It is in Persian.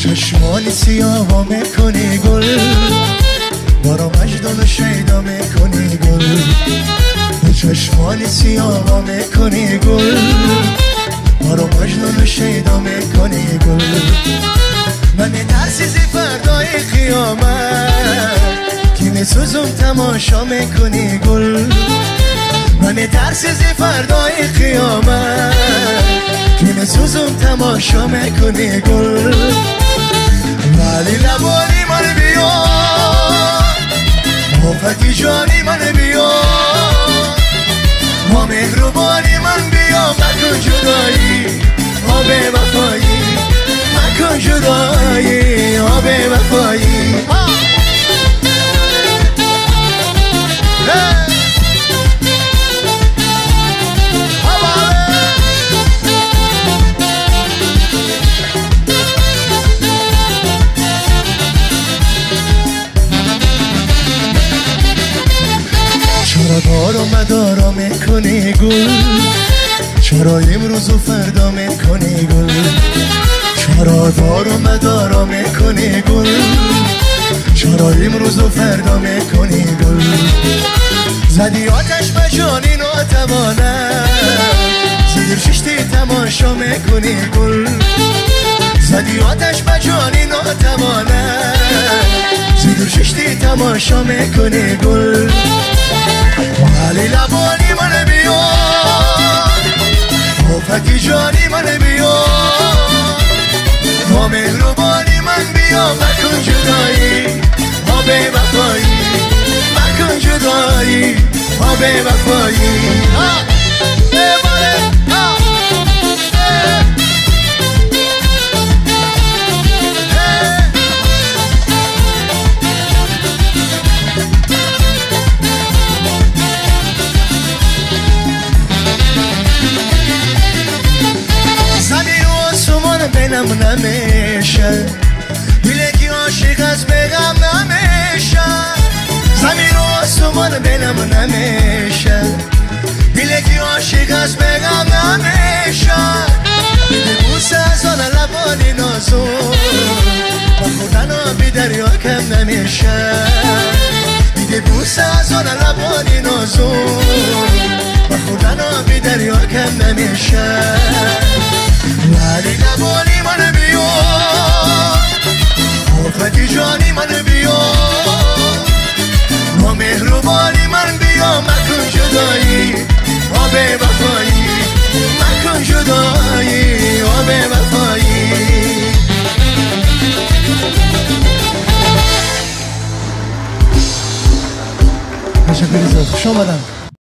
چشمانی سیاه میکنی گل، برا مجدون شیدا میکنی گل. تو چشمانی سیاه میکنی گل، برا مجدون شیدا میکنی گل. من میترسی فردای قیامت که میسوزم تماشا میکنی گل. من میترسی فردای قیامت که میسوزم تماشا میکنی گل. ولی لبانی من بیا، آفتی جانی من بیا، ما مهربانی من بیا. مکن جدایی آب وفایی، مکن جدایی آب وفایی. چرا دار و مدارا میکنی گل، چرا امروز و فردا میکنی گل. چرا دار و مدارا میکنی گل، چرا امروز و فردا میکنی گل. زدی آتش به جانی ناتوانم، زیر ششتی تماشا میکنی گل. زدی آتش به جانی ناتوانم، زیر ششتی تماشا میکنی گل. ولی لبانی من بیا، آفتی جانی من بیا، با مهربانی من بیا. مکن جدایی آب وفایی، مکن جدایی آب وفایی. بینم نمیشه، دیله که عاشق از بگم نمیشه. زمین و آسمان بینم نمیشه، دیله که عاشق از بگم نمیشه. دیده بوسه از آن لبانی نازون، با خوردن آبی دریا کم نمیشه. دیده بوسه از آن لبانی نازون، با خوردن آبی دریا کم نمیشه. ولی لبانی من بیا، آفتی جانی من بیا، با مهربانی من بیا. مکن جدایی آب وفایی، مکن جدایی آب وفایی. تشکر خوش آمدن.